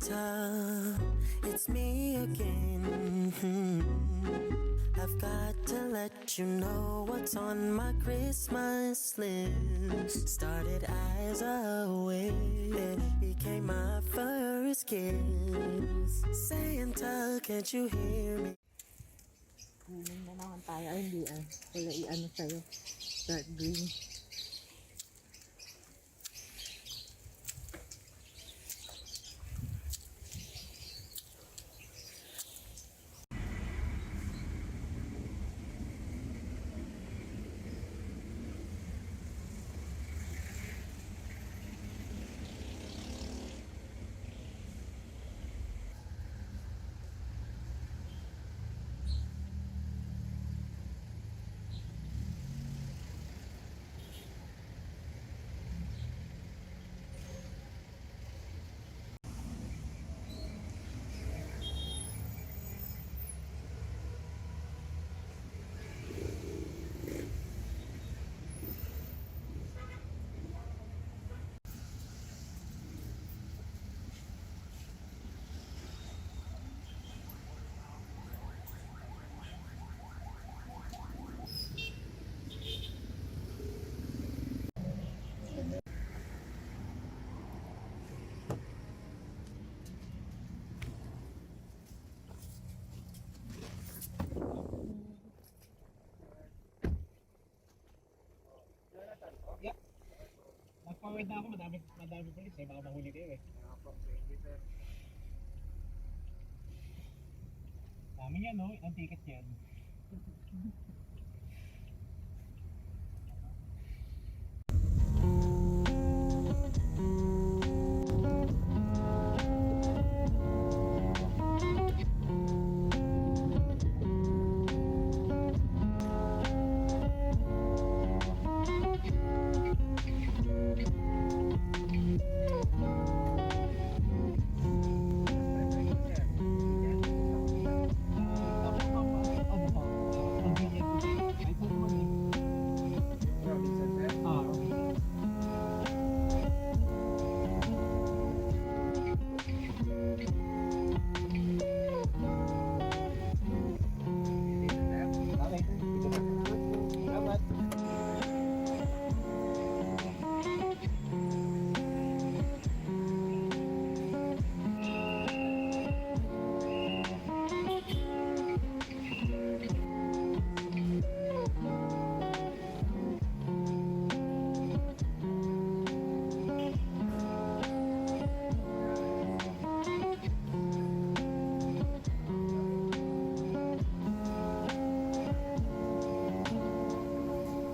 Santa, it's me again. I've got to let you know what's on my Christmas list. Started as a wish, became my first kiss. Santa, can't you hear me? Green na naman tayo. Ay, hindi Wala i-ano sa'yo. Dark green. Yeah. Nagpawid na ako, madami pulis eh, baka mahuli kayo eh. Dami yan no, ang ticket yan.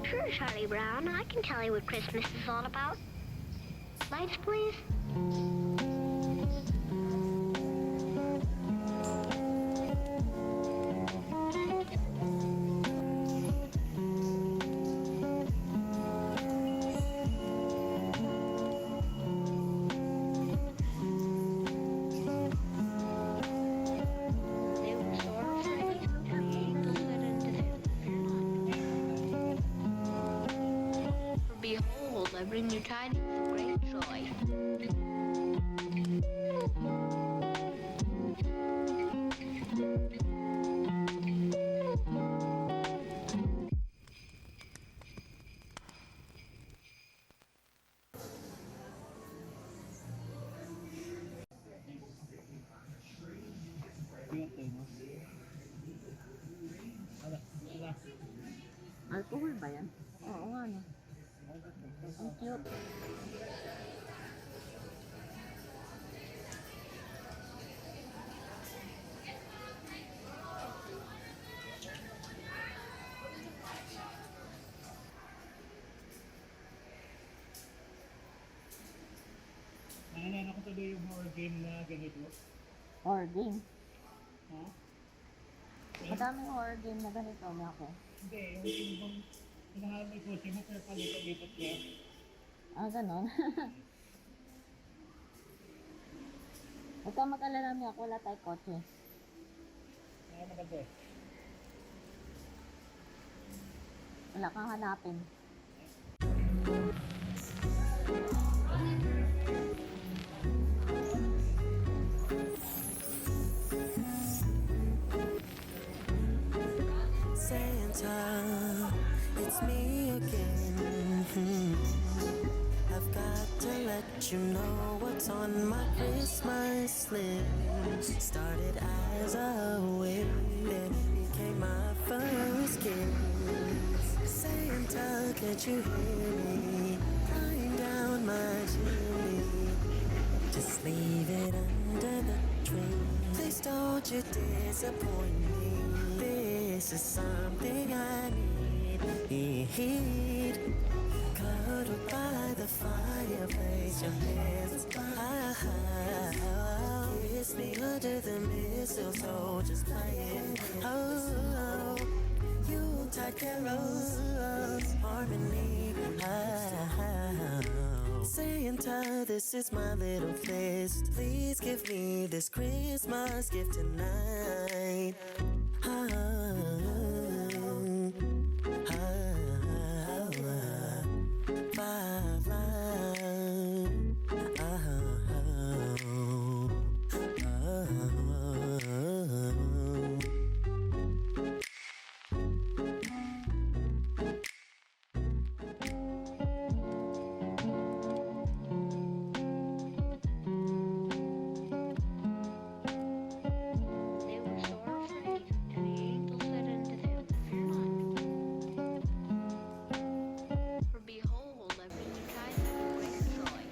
Sure, Charlie Brown. I can tell you what Christmas is all about. Lights, please. They were sort of pretty. Angels that into the For behold, I bring you tidings of great joy. Cute eh, no? Ala. Alcohol ba yan? Oo nga, no? Ang cute. Naalala ko tuloy yung horror game na ganito. Horror game. Ha? Madaming horror game na ganito na ako. Hindi, yung ibang hinahanap mo yung kotse mo pero palipat-lipat niya. Ah, ganon. Huwag kang mag-alala niya ako, wala tayong kotse. Kaya maganda eh. Wala kang hanapin. Santa, it's me again. I've got to let you know what's on my Christmas list. Started as a wish, then it became my first kiss. Santa, can't you hear me? Crying down my chimney. Just leave it under the tree. Please don't you disappoint me. This is something I need. Cuddled by the fireplace, your hands kiss me under the mistletoe, just playing. Oh, Yuletide carols, harmony. Santa, this is my little fist. Please give me this Christmas gift tonight. They were sore afraid, and the angel said unto them, Fear not. For behold, I bring you tidings of great joy.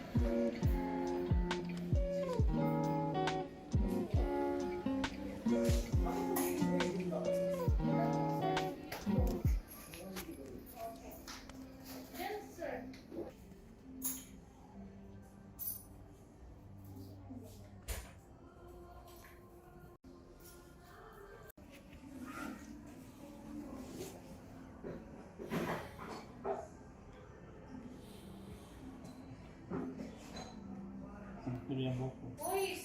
Tuloy ang buko. Uy,